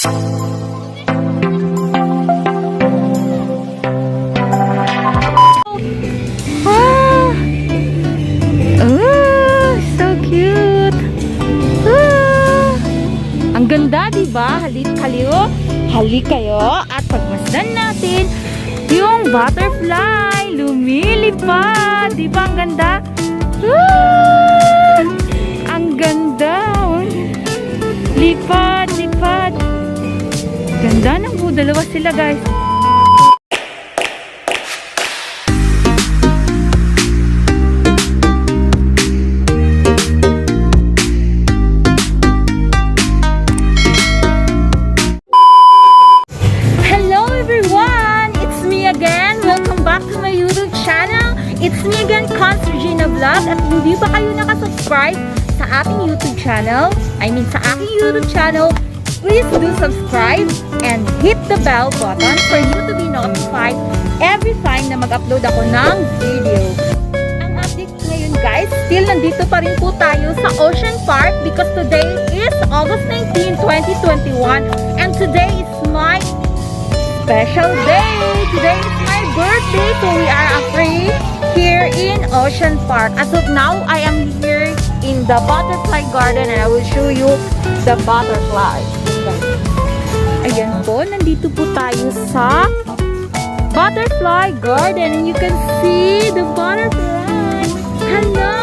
So cute. Ang ganda, diba? Halik kayo at pagmasdan natin yung butterfly lumilipad. Diba ang ganda? Ang ganda. Lipad. Ganda ng dalawa sila, guys. It's me again, Vlog. At hindi pa kayo nakasubscribe sa aking YouTube channel, please do subscribe and hit the bell button for you to be notified every time na mag-upload ako ng video. Ang update ngayon, guys, still nandito pa rin po tayo sa Ocean Park because today is August 19, 2021 and today is my special day. Today is my birthday, so we are free here in Ocean Park. As of now, I am here in the butterfly garden and I will show you the butterfly. Ayan po, nandito po tayo sa butterfly garden and you can see the butterfly. Hello!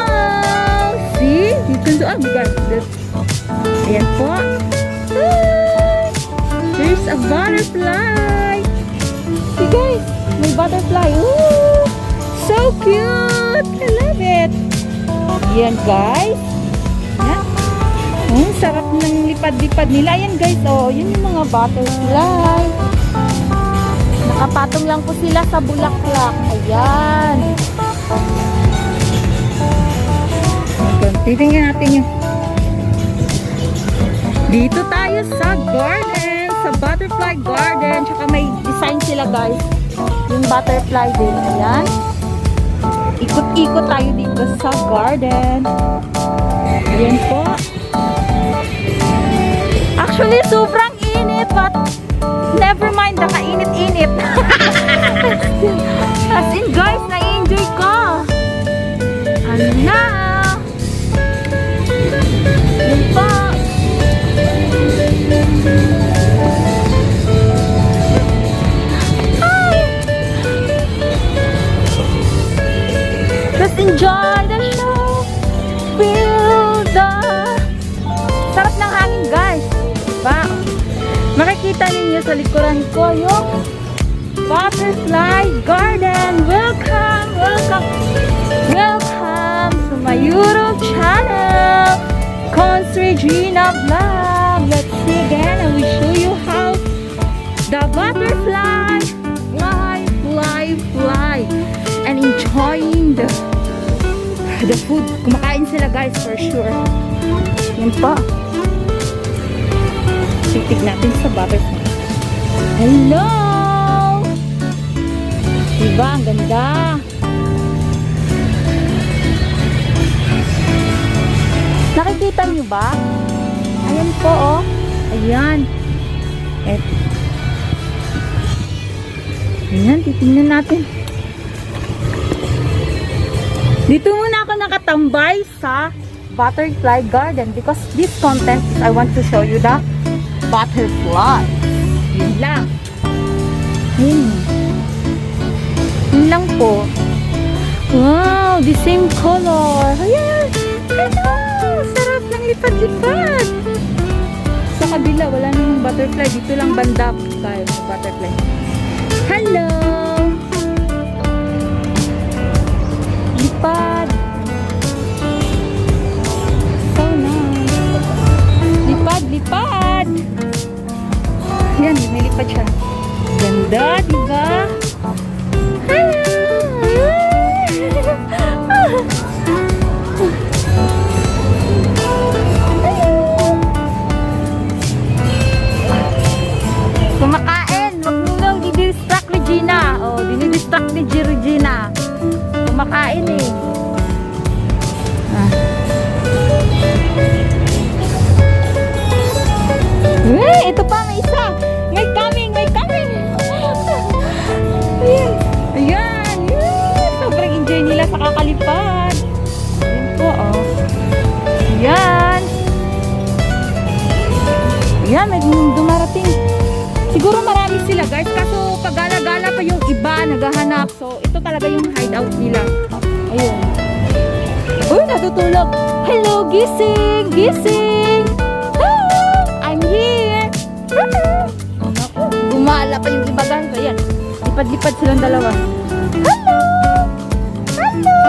See? You can do, oh my God. Ayan po. There's a butterfly. See guys, may butterfly. Ooh, so cute! I love it. Yan guys. Yan. Sarap ng lipad-lipad nila. Yan guys, oh, yun yung mga butterfly. Nakapatong lang po sila sa bulaklak. Ayan. Titingnan natin yung dito tayo sa garden, sa butterfly garden. Tsaka may design sila guys. Yung butterfly din. Ayan. Ikot-ikot tayo dito sa garden. Ayan po. Actually, sobrang init, but never mind, nakainit-init. As in guys, na-enjoy ko. Ala. Ayan po. Just enjoy the show. Feel the sarap ng hangin guys. Diba? Makikita ninyo sa likuran ko yung butterfly garden. Welcome to my YouTube channel, Regina Vlog. Let's see again. I will show you how the butterfly fly and enjoying the food. Kumakain sila guys for sure. Yan pa. Titig natin sa butterfly. Hello! Diba? Ang ganda. Nakikita niyo ba? Ayan po oh. Ayan. Ayan, titingnan natin. Dito muna ako nakatambay sa butterfly garden because this content I want to show you the butterfly. Yun lang. Yun lang po. Wow, the same color. Ayan. Hello! Sarap ng lipad-lipad. Sa kabila, wala nang butterfly. Dito lang banda tayo sa butterfly. Hello! Lipad. So nice. Lipad. Yan, may lipad siya. Ganda, diba? Hello! Kumakain. Wag mo nang i-distract ni Gina. O, dinidistract ni Regina. Kumakain eh. Ayan, may dumarating. Siguro marami sila guys, kaso pagala-gala pa yung iba naghahanap. So, ito talaga yung hideout nila. Ayun. Uy, natutulog. Hello, gising! Gising! Ah, I'm here! Naku, gumala pa yung iba guys. Ayan, lipad-lipad silang dalawa. Hello! Hello!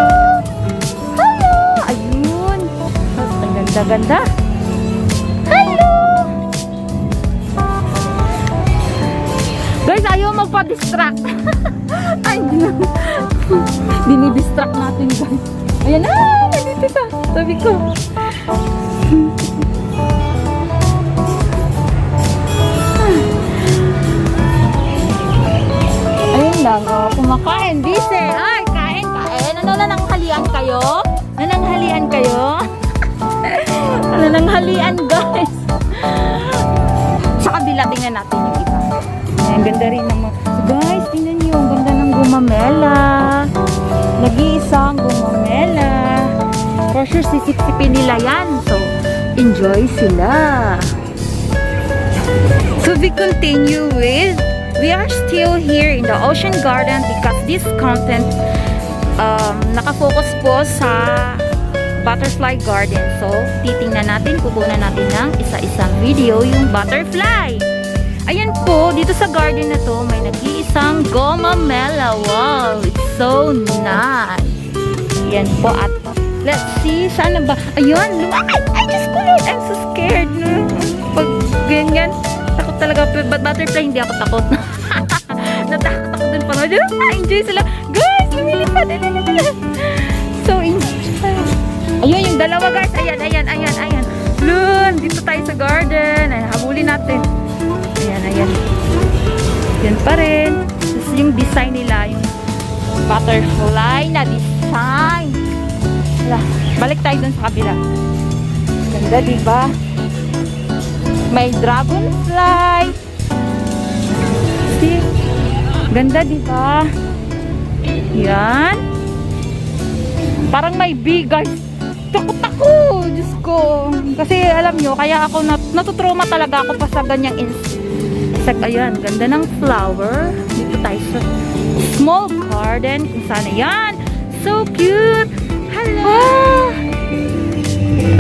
Hello! Ayun. Ang ganda-ganda. Hello! Guys, ayaw magpa-distract. Ay, dinidistract natin guys. Ayan na, nandito ka. Sabi ko. Ayun lang, oh, kumakain. Busy. Ay, kain. Ano, nananghalian kayo? Nananghalian kayo? Nananghalian guys. Sa kabila, tingnan natin yung iba. Ang ganda rin ng mga... Guys, tingnan nyo. Ang ganda ng gumamela. Nag-iisang gumamela. For sure, sisip-sipin nila yan. So, enjoy sila. So, we continue with... We are still here in the ocean garden because this content nakafocus po sa butterfly garden. So, titingnan natin, kukunan natin ng isa-isang video yung butterfly. Ayan po, dito sa garden na to, may nag-iisang gomamela. Wow, it's so nice. Ayan po, at let's see, sana ba? Ayun, ay, Diyos ko Lord, I'm so scared. Pag ganyan, takot talaga. Butterfly, hindi ako takot. Natakot ako dun pa. Enjoy sila. Guys, lumilipad. So, enjoy. Ayun, yung dalawa guys. Ayan. Lun, dito tayo sa garden. Ay, habulin natin. Ayan. Yan pa rin. Tapos yung design nila, yung butterfly na design. Wala. Balik tayo dun sa kabila. Ganda, diba? May dragonfly. See? Ganda, diba? Yan. Parang may bee, guys. Takot ako, Diyos ko. Kasi alam nyo, kaya ako natutrauma talaga ako pa sa ganyang insect. Ayan, ganda ng flower. Dito tayo sa small garden. Kung sana yan. So cute. Hello.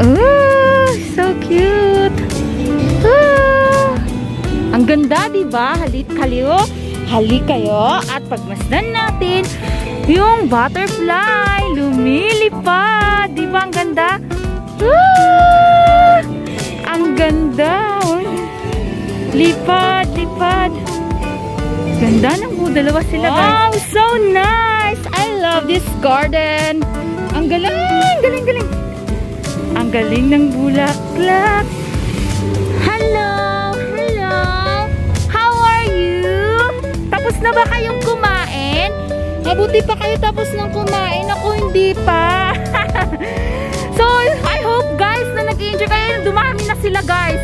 Oh, so cute. Ah, ang ganda, diba? Halik kayo at pagmasdan natin yung butterfly lumilipad. Diba ang ganda? Ah, ang ganda. Lipad. Ganda ng dalawa sila guys. Wow, so nice. I love this garden. Ang galing. Ang galing ng bulaklak. Hello. How are you? Tapos na ba kayong kumain? Mabuti pa kayo tapos nang kumain. Ako hindi pa. So, I hope guys na nag-enjoy kayo. Dumami na sila guys.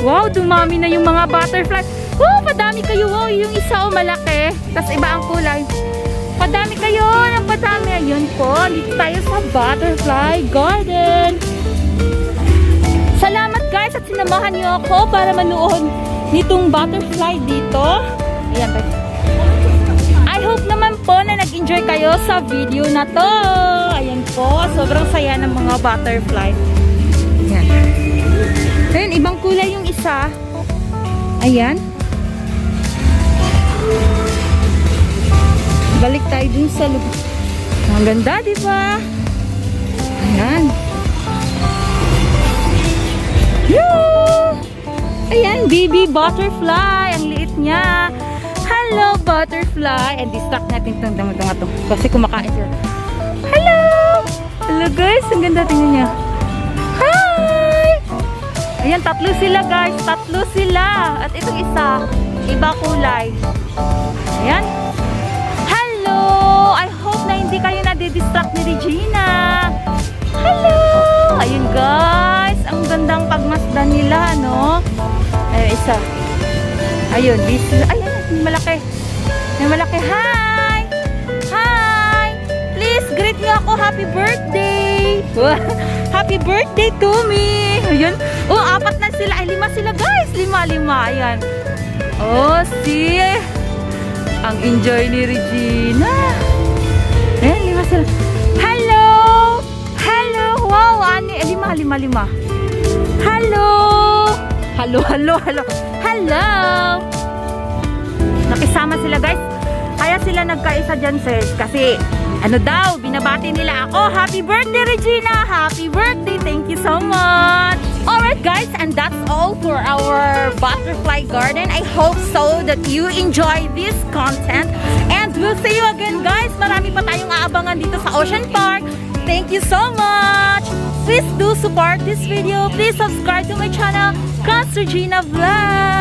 Wow, dumami na yung mga butterfly. Oh, padami kayo. Wow, yung isa malaki. Tapos iba ang kulay. Padami kayo. Padami. Ayun po. Dito tayo sa butterfly garden. Salamat guys at sinamahan niyo ako para manood nitong butterfly dito. Ayan guys. I hope naman po na nag-enjoy kayo sa video na to. Ayan po. Sobrang saya ng mga butterfly. Ayan. Ayan, ibang kulay yung isa. Ayan. Balik tayo dun sa loob. Ang ganda, diba? Ayan. Ayan, baby butterfly. Ang liit niya. Hello, butterfly. And distract natin itong dama to. Kasi kumakain sila. Hello! Hello, guys. Ang ganda. Tingnan niya. Hi! Ayan, tatlo sila, guys. Tatlo sila. At itong isa, iba kulay. Ayan. Hello! I hope na hindi kayo nadidistract ni Regina. Hello! Ayun, guys. Ang gandang pagmasdan nila, no? Ayun, isa. Ayun, this. Ayun, malaki. May malaki. Hi! Hi! Please, greet niyo ako. Happy birthday! Happy birthday to me! Ayun. Oh, 4 na sila. Ay, 5 sila guys. 5. Ayan. Oh, see? Ang enjoy ni Regina. Ayan, 5 sila. Hello! Hello! Wow, 5. Hello! Hello! Nakisama sila guys. Kaya sila nagkaisa dyan sis. Kasi ano daw, binabati nila ako. Happy birthday Regina! Happy birthday! Thank you so much! Alright guys, and that's all for our butterfly garden. I hope so that you enjoy this content. And we'll see you again guys. Marami pa tayong aabangan dito sa Ocean Park. Thank you so much! Please do support this video. Please subscribe to my channel, Regina Vlog.